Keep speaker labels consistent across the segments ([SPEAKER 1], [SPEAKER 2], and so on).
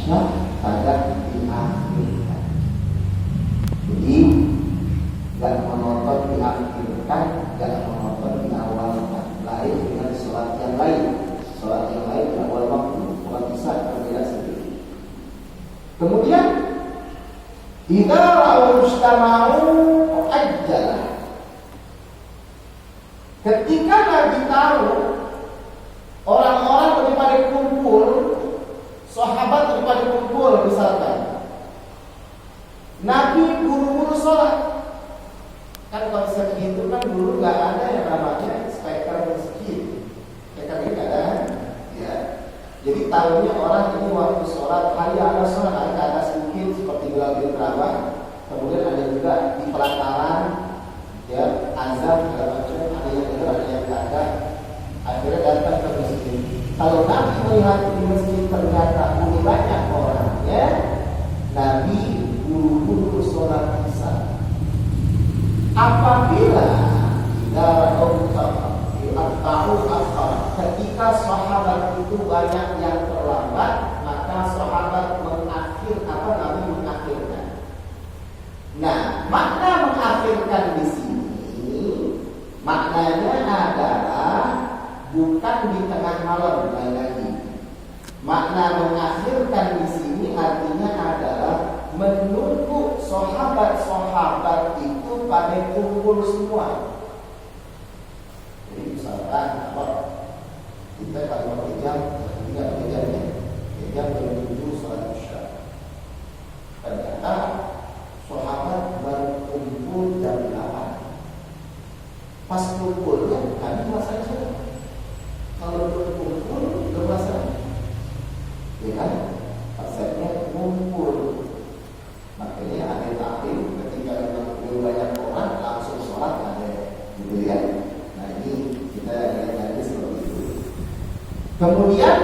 [SPEAKER 1] syahadat diakhirkan. Jadi gak menonton diakhirkan, gak menonton diawalkan. Lain dengan sholat yang lain. Sholat yang lain di awal waktu, sholat isya berbeda sendiri. Kemudian idza ra'au istama'u ajjalah. Ketika Nabi tahu orang-orang lebih pada kumpul, sahabat lebih pada kumpul misalkan, Nabi buru-buru sholat. Kan konsep itu kan dulu nggak ada yang namanya speaker masjid, speaker ini nggak ada, ya. Jadi tahunya orang ini waktu sholat, hari ada sholat, hari ke atas bukit seperti Bilal bin Rabah. Kemudian ada juga di pelataran, ya, azan segala macam, ada yang dengar, ada yang kagak. Akhirnya datang ke masjid. Kalau Nabi melihat di masjid ternyata lebih banyak orang, ya, Nabi buru-buru sholat isya. Apabila ketika sahabat itu banyak yang terlambat, maka sahabat Nabi mengakhirkan. Nah, makna mengakhirkan di sini maknanya adalah bukan di tengah malam lagi. Makna mengakhirkan di sini artinya adalah menunggu sahabat-sahabat itu pada kumpul semua. Jadi misalkan kita kalau jam 3 jam ya, jam 7 sholat isya. Ternyata sahabat baru kumpul jam 8. Pas kumpulnya kami masalah saja. Kalau belum kumpul belum masalah. Ya kan? Konsepnya kumpul. Makanya ada taklim ketika lebih banyak orang langsung sholat ada, gitu ya. Nah ini kita lihat seperti itu. Kemudian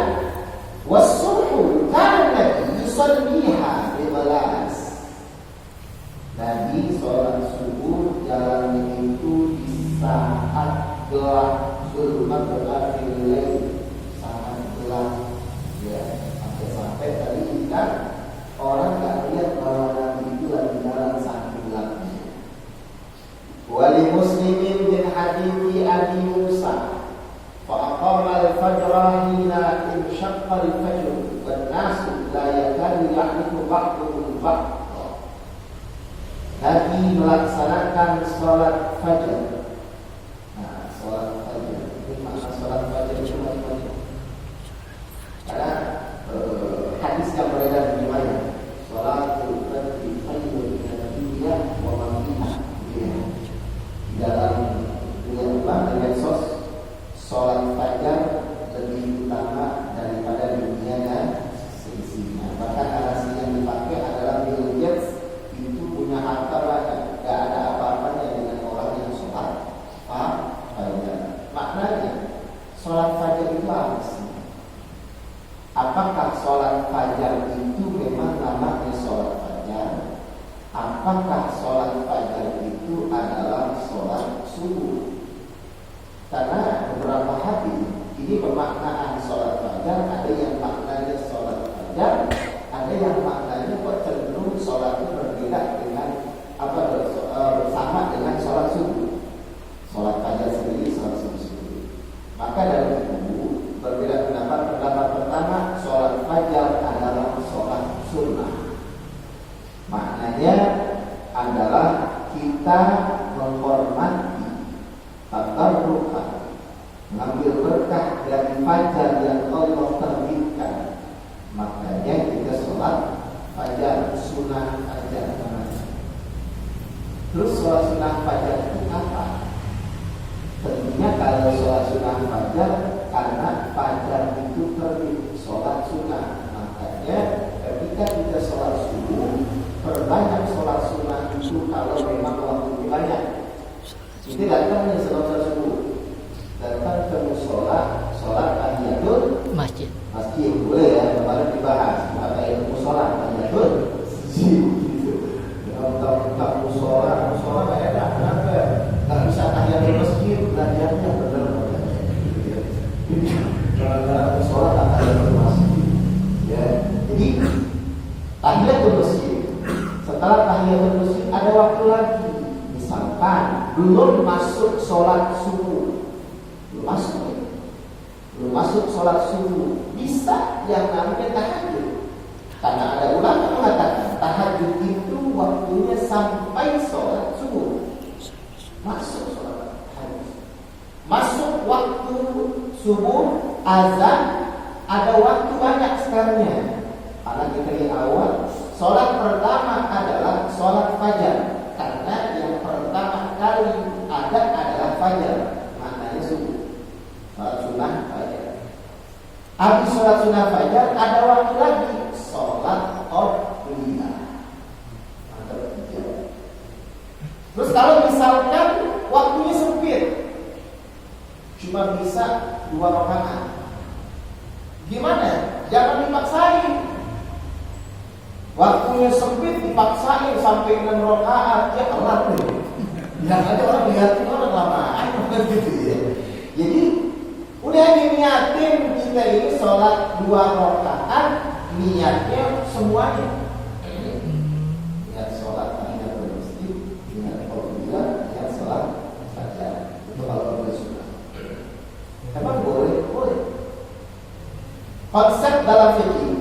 [SPEAKER 1] wasubhu kana yusalliha bimalas. Nabi sholat subuh jalan itu di saat gelap, zulmat berakhir lain, sangat gelap, ya, sampai tadi kita orang nggak lihat bahwa Nabi itu lagi jalan saking gelapnya. Wali Muslimin bin hadithi Abi Musa faqama al-fajra hina inshaqqa al-fajr wan nasu la yakadu ya'rifu ba'duhum ba'd. Nabi melaksanakan sholat fajar. Nah, sholat fajar ini makna sholat fajar itu macam-macam. Karena hadis yang beredar di mana? Sholatul fajri khairun min ad-dunya wa ma fiha. Dalam dengan sholat fajar lebih utama daripada dunia dan seisinya. Bahkan narasi yang dipakai adalah Bill Gates itu punya harta banyak, gak ada apa-apanya dengan orang yang sholat fajar. Maknanya sholat fajar itu apa sih? Apakah sholat fajar itu memang namanya sholat fajar? Apakah sholat fajar itu adalah sholat subuh? Karena beberapa hadis ini pemaknaan sholat fajar, ada yang maknanya sholat fajar, ada yang maknanya kok cenderung sholatnya berbeda dengan bersama dengan sholat subuh. Sholat fajar sendiri, sholat subuh sendiri. Maka dalam itu berbeda pendapat. Pendapat pertama, sholat fajar adalah sholat sunnah. Maknanya adalah kita menghormati tabarrukan, mengambil berkah dari fajar yang Allah terbitkan. Makanya kita sholat fajar, sunnah fajar. Terus sholat sunnah fajar itu apa? Tentunya kalau sholat sunnah fajar, karena fajar itu terbit, sholat sunnah. Makanya ketika kita sholat subuh, perbanyak sholat sunnah itu kalau memang waktu banyak. Ini datang nih sholat subuh, datang ke musola, sholat tahiyatul masjid boleh ya, kemarin dibahas maka ilmu sholat tahiyatul masjid. Kalau musola nggak ada, kenapa ya? Nggak bisa tahiyatul masjid, belajarnya benar. Kalau musola tahiyatul masjid, ya. Jadi tahiyatul masjid. Setelah tahiyatul masjid ada waktu lagi. Misalkan belum masuk sholat subuh, belum masuk sholat subuh, bisa yang namanya tahajud. Karena ada ulama mengatakan tahajud itu waktunya sampai sholat subuh. Masuk sholat tahajud, masuk waktu subuh, azan, ada waktu banyak sekarangnya. Karena kita di awal sholat pertama adalah sholat fajar. Karena yang pertama kali ada adalah fajar, maknanya subuh. Sholat sunnah fajar. Habis sholat sunnah fajar ada waktu lagi sholat qobliyah. Terus kalau misalkan waktunya sempit, cuma bisa 2 rakaat, gimana? Jangan dipaksain. Waktunya sempit dipaksain sampai 6 rakaat, ya Allah nih. Yang ada orang lihatin orang lamaan gitu ya. Jadi udah diniatin kita ini sholat 2 rakaat, niatnya semuanya. Niat sholat tahiyatul masjid, niat qobliyah, niat sholat fajar. Itu kalau boleh sunnah. Emang boleh? Boleh. Konsep dalam fikih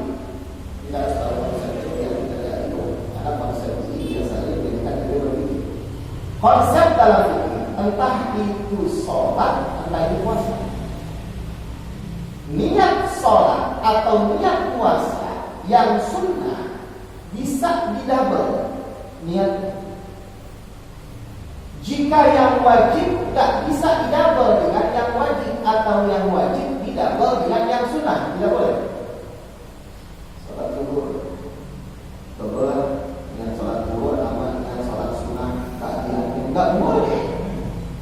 [SPEAKER 1] kita harus tahu konsep fikih yang kita lihat itu. Karena konsep ini biasanya menjadikan kita berpikir. Konsep dalam fikih, entah itu sholat, entah itu puasa. Niat sholat atau niat puasa yang sunnah bisa didouble niatnya. Jika yang wajib tidak bisa didouble dengan yang wajib, atau yang wajib didouble dengan yang sunnah, tidak boleh. Sholat zuhur double dengan sholat zuhur sama dengan sholat sunnah tahiyatul, nggak boleh,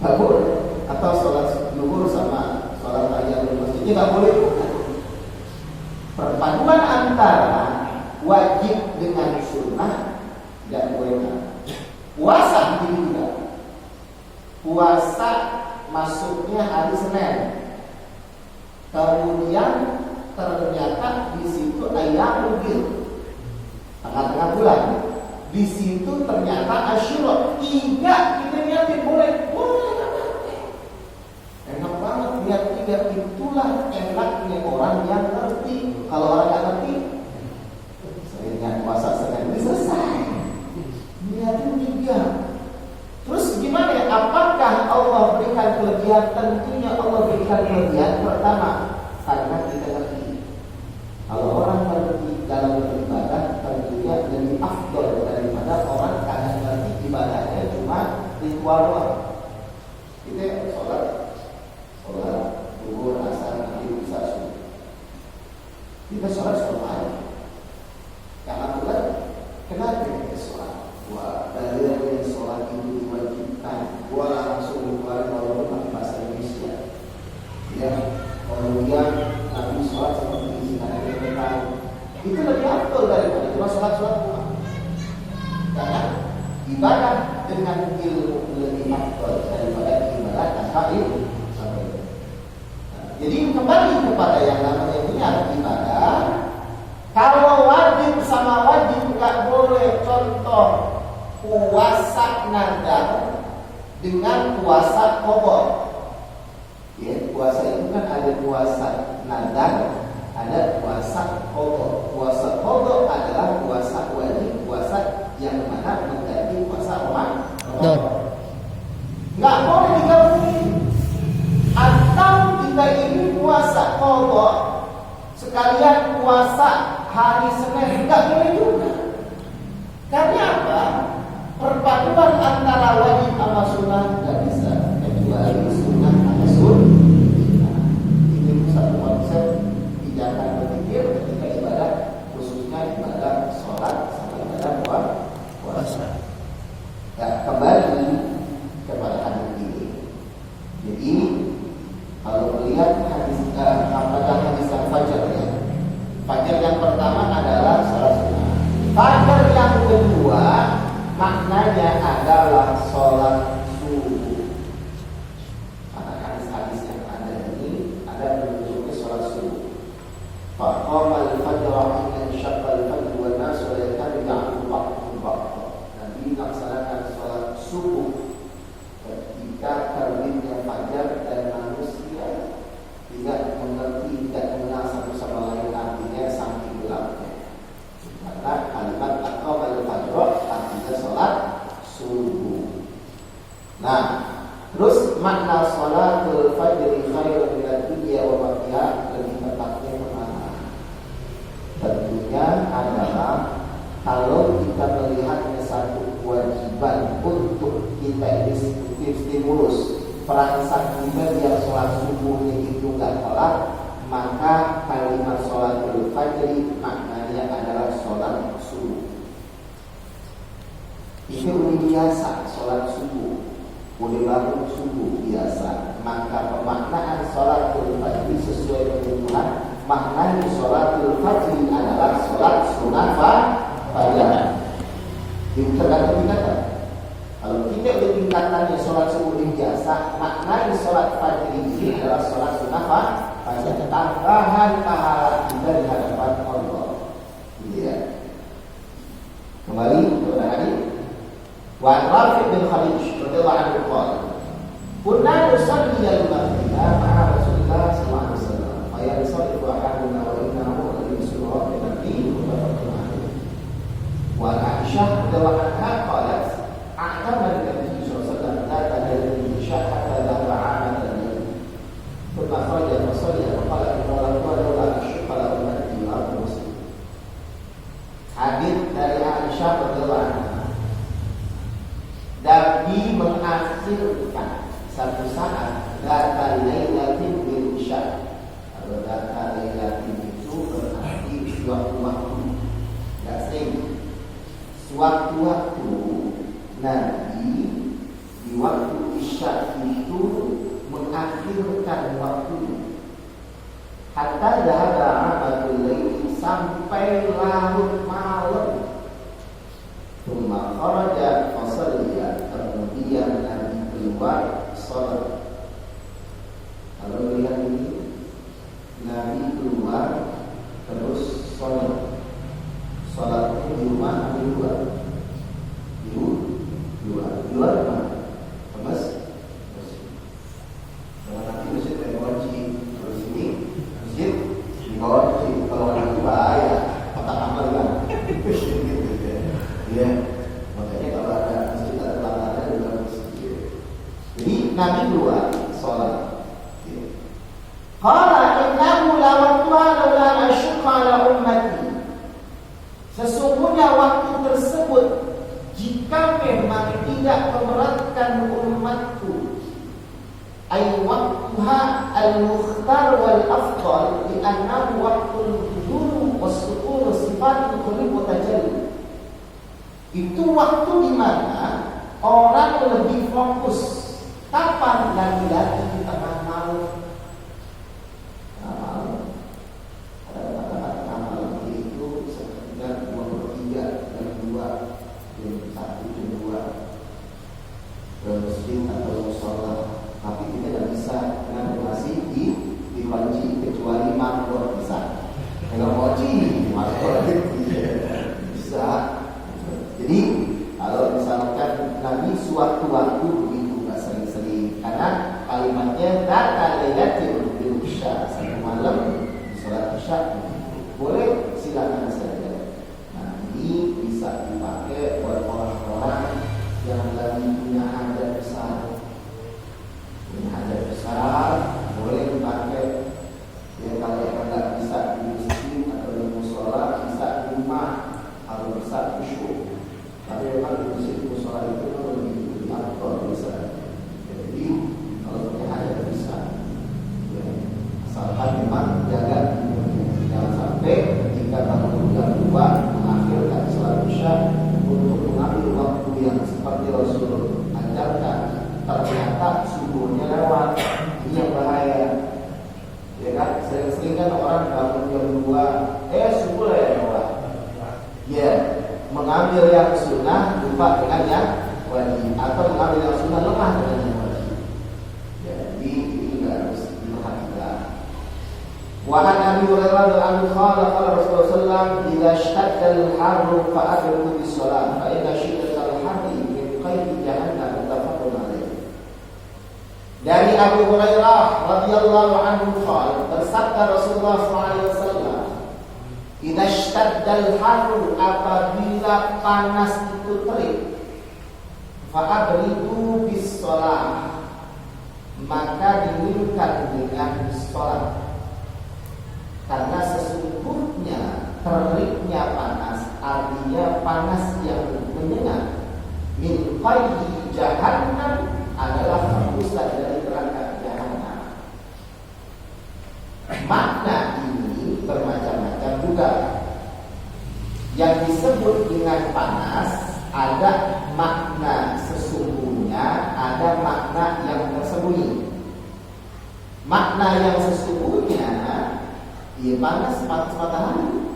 [SPEAKER 1] nggak boleh. Atau sholat zuhur sama sholat tahiyatul masjid, nggak boleh. Perpaduan antara wajib dengan sunnah tidak boleh. Puasa begitu juga. Puasa masuknya hari Senin, kemudian ternyata di situ ayam mungkin tengah-tengah bulan, di situ ternyata Asyura, 3 kita niatin boleh, enak banget niat 3. Itulah enaknya orang yang ngerti. Kalau orang yang ngerti, saya niat puasa Senin ini selesai, niatin 3. Terus gimana ya? Apakah Allah berikan kelebihan? Tentunya Allah berikan kelebihan. Pertama, karena kita ngerti. Kalau orang ngerti dalam beribadah, tentunya lebih afdol daripada orang kagak ngerti ibadahnya cuma ritual doang. Kita sholat zuhur, asar, maghrib, isya, subuh. Kita sholat aja. Karena bukan kenapa kita sholat? Wah, dalilnya sholat itu diwajibkan. Gua langsung keluar walaupun pakai bahasa Indonesia. Ya, kemudian Nabi sholat seperti ini karena kita tahu itu lebih afdol daripada cuma sholat doang. Karena ibadah dengan ilmu lebih afdol daripada ibadah tanpa ilmu. Jadi kembali kepada yang namanya niat ibadah. Kalau wajib sama wajib nggak boleh. Contoh puasa nadar dengan puasa qadha. Ya, puasa itu kan ada puasa nadar, ada puasa qadha. Puasa qadha adalah puasa wajib, puasa yang mana mengganti puasa Ramadan. Nggak boleh digabungin. Atau kita ini puasa qadha sekalian puasa hari Senin, nggak boleh juga. Karena apa? Perpaduan antara wajib sama sunnah nggak bisa, kecuali sunnah sama sunnah. Ini satu konsep tidak akan berpikir ketika ibadah, khususnya ibadah sholat sama ibadah puasa. Ya, kembali kepada hadis ini. Jadi kalau melihat hadis hadis yang fajar ya. Fajar yang pertama adalah sholat sunnah. Fajar yang kedua maknanya adalah sholat subuh. Karena hadis-hadis yang ada ini ada menunjukkan sholat subuh. Faqama al-fajr hina syaqqa al-fajr wa an-nas salatul fajri khairun minad dunya wa ma fiha, lebih tepatnya kemana? Tentunya adalah kalau kita melihatnya satu kewajiban untuk kita ini stimulus perasaan kita biar sholat subuhnya itu gak telat, maka kalimat sholatul fajri maknanya adalah sholat subuh. Itu udah biasa sholat subuh, udah bangun subuh biasa. Maka pemaknaan sholatul fajri sesuai dengan Tuhan, maknanya sholatul fajri adalah sholat sunat fajar. Itu tergantung tingkatan. Kalau kita udah tingkatannya sholat subuh yang biasa, maknanya sholat fajri ini adalah sholat sunat fajar. Tambahan pahala kita di hadapan Allah. Ya. Kembali kepada hadis. Wa Rafi' bin Khalid radhiyallahu anhu qala kunna nusalli al-maghrib ma'a Rasulillah sallallahu alaihi wasallam fa yusalli ahaduna wa innahu qad yusalli min muttafaqun alaih. Wa Aisyah radhiyallahu anha qalat a'tama an-nabiy sallallahu alaihi wasallam dhata laylin hatta dhahaba 'amatan layl thumma kharaja fa shalla wa qala inna Allaha la yashqa la ummati wa muslim. Hadis dari Aisyah radhiyallahu anha, Nabi mengakhirkan satu saat data lailatin bil isya. Kalau data lailatin itu berarti waktu-waktu, tidak sering. Sewaktu-waktu Nabi di waktu isya itu mengakhirkan waktunya. Hatta dahada amatul lail, sampai larut malam. Tsumma kharaja fa shalla, kemudian Nabi keluar salat. Kalau lihat ini, Nabi keluar terus salat. Salatnya di rumah atau di luar? Di luar. Di luar mana? Kemas? Kalau nanti masjid dari wajib, terus ini masjid di bawah masjid. Kalau nanti bahaya, kotak amal kan? Ya, makanya kalau ada masjid ada langganan juga masjid. Jadi Nabi keluar sholat. Qala innahu la waqtuha laula asyqa ala ummati. Sesungguhnya waktu tersebut jika memang tidak memberatkan umatku, ay waqtuha al-mukhtar wal afdal li annahu waqtul hudur was-sukun sifatun kulli mutajalli. Itu waktu di mana orang lebih fokus. Kapan? Lagi-lagi di tengah malam. Tengah malam itu sekitar 23, jam 2, jam 1, jam 2 ke masjid atau musola. Tapi kita tidak bisa dengan masih di kunci kecuali makhluk bisa. Kalau kunci makhluk bisa. Jadi kalau misalkan Nabi suatu-waktu begitu nggak sering-sering, karena kalimatnya data lailatul isya, satu malam sholat isya boleh, silakan saja. Nah ini bisa dipakai buat orang-orang yang lagi punya hajat besar, boleh dipakai. Ya kalau yang nggak bisa di masjid atau di musola, bisa di rumah, harus bisa khusyuk. Tapi memang di situ sholat itu lebih aktor bisa. Jadi kalau punya hajat bisa, ya, asalkan memang jaga, jangan sampai ketika kamu sudah keluar mengakhirkan sholat isya untuk mengambil waktu yang seperti Rasul ajarkan, ternyata subuhnya lewat. Ini yang bahaya. Ya kan, sering-sering kan orang bangun jam 2, subuh lewat. Ya. Mengambil yang sunnah lupa dengan yang wajib, atau mengambil yang sunnah lemah dengan yang wajib. Jadi ini juga harus diperhatikan. Wa an Abi Hurairah radhiyallahu anhu qala Rasulullah sallallahu alaihi wasallam idza ishtadda al-harru fa'adriku bis-shalah fa inna shiddatal harri min qaydi jahannam muttafaqun alaih. Dari Abu Hurairah radhiyallahu anhu qala bersabda Rasulullah sallallahu alaihi wasallam, idza ishtadda al-harru, apabila panas itu terik, fa'abridu bis-shalah, maka dinginkan dengan sholat. Karena sesungguhnya teriknya panas, artinya panas yang menyengat, min qayyi jahannam, adalah hembusan dari neraka jahannam. Makna ini bermacam-macam juga. Yang disebut dengan panas ada makna sesungguhnya, ada makna yang tersembunyi. Makna yang sesungguhnya, ya panas matahari,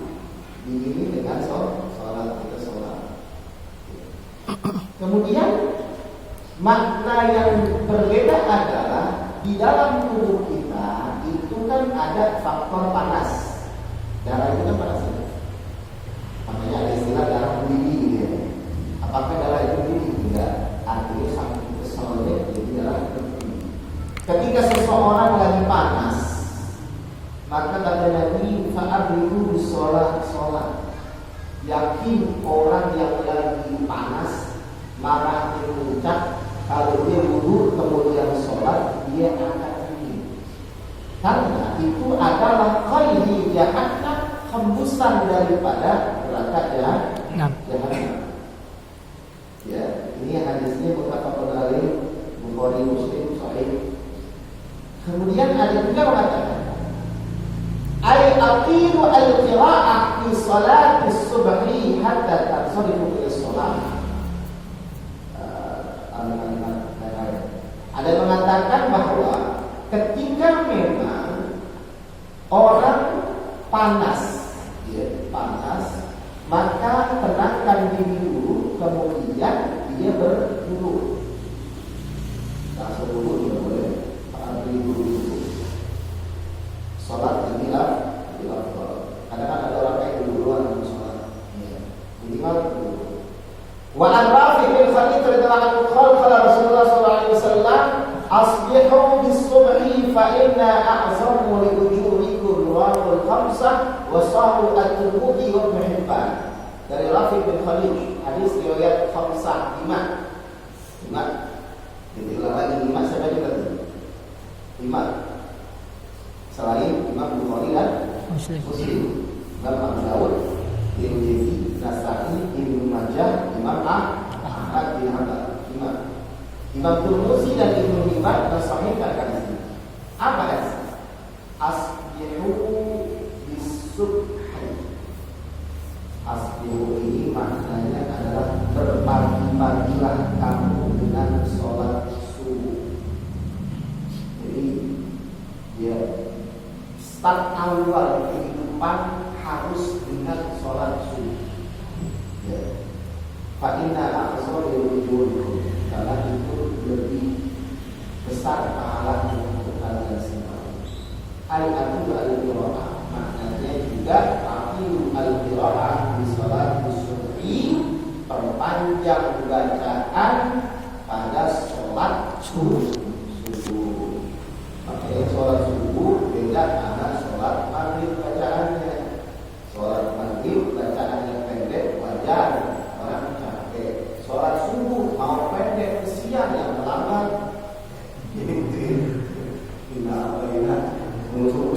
[SPEAKER 1] dingin dengan sholat kita sholat. Kemudian makna yang berbeda adalah di dalam tubuh kita itu kan ada faktor panas. Darah itu kan panas. Makanya ada istilah darah mendidih gitu ya. Apakah darah itu mendidih? Tidak. Artinya saking keselnya jadi darah mendidih. Ketika seseorang lagi panas, maka kata Nabi, fa'abridu sholat. Yakin orang yang lagi panas, marahnya puncak, kalau dia wudu kemudian sholat, dia akan dingin. Karena itu adalah qayyi jahannam, hembusan daripada neraka jahannam. Ya, ini hadisnya muttafaqun alaih, Bukhari Muslim sahih. Kemudian ada juga mengatakan ay aqimu al-qira'ah fi salati subhi hatta tansarifu ila shalah. Ada mengatakan bahwa ketika memang orang panas, maka tenangkan diri dulu, kemudian dia berwudu. Langsung wudu tidak boleh, dulu. Sholat inilah kadang-kadang ada orang yang duluan dalam sholat, minimal dulu. Wa an Rafi bin Khalid radhiyallahu anhu qala Rasulullah sallallahu alaihi wasallam asbihu bis-subhi fa inna a'zamu li wujuhikum rawahul khamsah wa sahu at-Tirmidzi wa Ibnu Hibban. Dari Rafi bin Khalid, hadis riwayat khamsah, 5. Diulang lagi 5 siapa juga tuh? 5. Selain Imam Bukhari dan Muslim, Imam Abu Dawud, Tirmidzi, Nasa'i, Ibnu Majah, Imam Ahmad bin Hanbal, Imam Tirmidzi dan Ibnu Hibban mensahihkan hadis ini. Apa hadis? Asbihu bis-subhi. Asbihu ini maknanya adalah berpagi-pagilah kamu dengan sholat subuh. Jadi ya, start awal kehidupan harus dengan sholat subuh. Ya. Fa inna a'zamu wujudikum, karena itu lebih besar pahala untuk kalian semua. Al-aqdu al-qira'ah, maknanya juga aqilu al-qira'ah di sholat subhi, perpanjang bacaan pada sholat subuh. Makanya sholat subuh beda dengan sholat maghrib bacaannya. Sholat maghrib bacaannya pendek, wajar, orang capek. Sholat subuh mau pendek, kesian yang terlambat. Jadi tidak apa-apa, musuh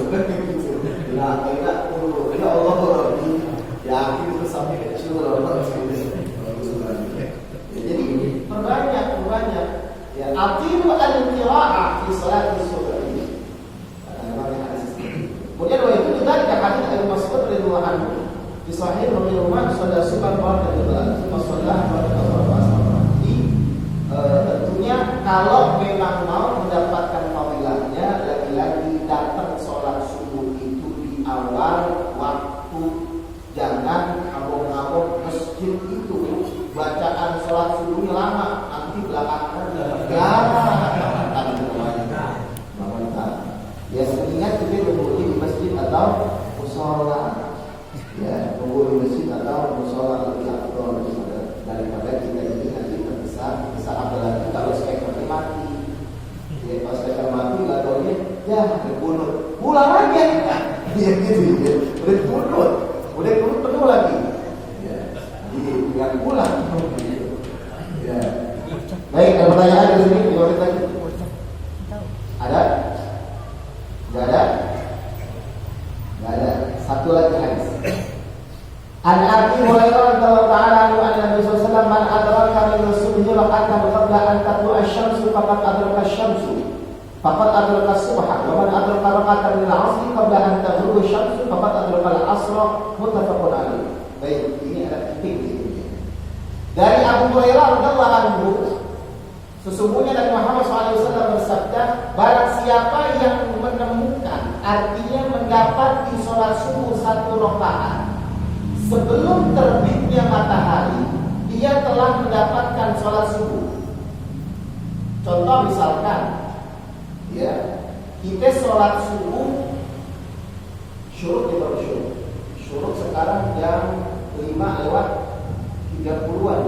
[SPEAKER 1] ya Allah, yakin itu sampai kecil Allah. Jadi perbanyak. Ya, aqimu al-qira'ah fi salati subhi. Kemudian wa itu juga ada hadis Abu Mas'ud radhiyallahu anhu di sahih Muslim, saudara Subhan tentunya kalau memang mau mendapatkan fadilahnya, lagi-lagi datang sholat subuh itu di awal waktu, jangan abang-abang masjid itu bacaan sholat subuhnya lama, nanti belakangan ya seningat kita menunggu di masjid atau musola, ya menunggu di masjid atau musola lebih afdal daripada kita ini nanti terbesar apalagi kalau speakernya mati. Ya pas speaker mati nggak tahunya ya terbunuh pulang lagi kan, ya gitu ya, udah bunut penuh lagi, ya jadi nggak pulang. Ya baik, ada pertanyaan di sini, diwakil lagi. ada? Nggak ada? Nggak ada. Satu lagi hadis. An Abi Hurairah radhiyallahu ta'ala anhu anna Nabi sallallahu alaihi wasallam man adraka min as-subhi rak'atan qabla an tatlu'a asy-syamsu faqad adraka asy-syamsu faqad adraka as-subha wa man adraka rak'atan min al-'asri qabla an taghruba asy-syamsu faqad adraka al-'asra muttafaqun alaih. Baik, ini ada titik di sini. Dari Abu Hurairah radhiyallahu anhu, sesungguhnya Nabi Muhammad SAW bersabda, barang siapa yang menemukan, artinya mendapat di sholat subuh 1 rakaat sebelum terbitnya matahari, dia telah mendapatkan sholat subuh. Contoh misalkan, ya, kita sholat subuh, syuruk di baru syuruk. Syuruk sekarang jam 5 lewat 30-an,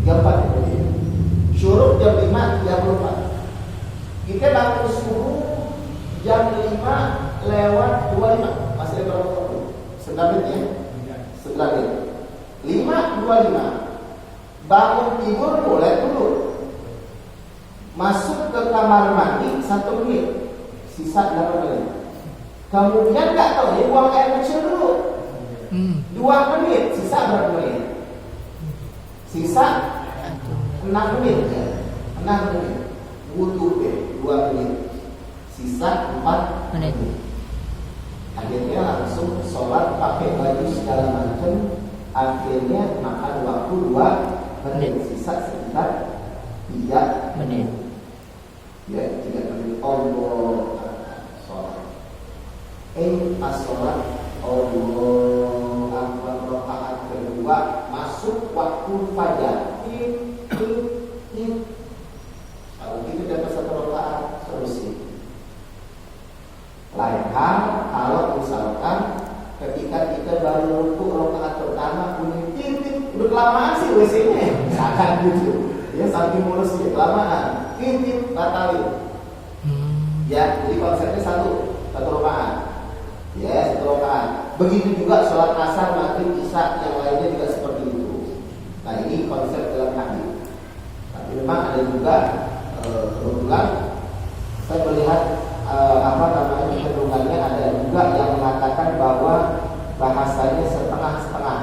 [SPEAKER 1] 34. Syuruk jam 5.34. Kita bangun subuh jam 5 lewat 25. Masih ada berapa waktu? Sebentar ya. Sebentar ya. 5.25. Bangun tidur boleh dulu. Masuk ke kamar mandi 1 menit. Sisa 8 menit. Kemudian nggak tahu dia buang air kecil dulu. 2 menit. Sisa berapa menit? Sisa 6 menit ya. 6 menit. Wudu 2 menit. Sisa 4 menit. Akhirnya langsung sholat pakai baju segala macam. Akhirnya makan waktu 2 menit. Sisa sekitar 3 menit. Ya, 3 menit. Allah sholat. As-sholat Allah akbar rakaat kedua masuk waktu fajar. Kalau kita dapat 1 rakaat selesai. Lain hal kalau misalkan ketika kita baru rukuk rakaat pertama bunyi titik, udah kelamaan sih WC-nya, misalkan gitu. Ya saking mulusnya kelamaan, titik batalin. Ya, jadi konsepnya 1 rakaat. Ya, 1 rakaat. Begitu juga sholat asar, maghrib, isya yang lainnya juga seperti itu. Nah, ini konsep dalam hadis. Tapi memang ada juga kebetulan saya melihat kecenderungannya ada juga yang mengatakan bahwa bahasanya setengah-setengah.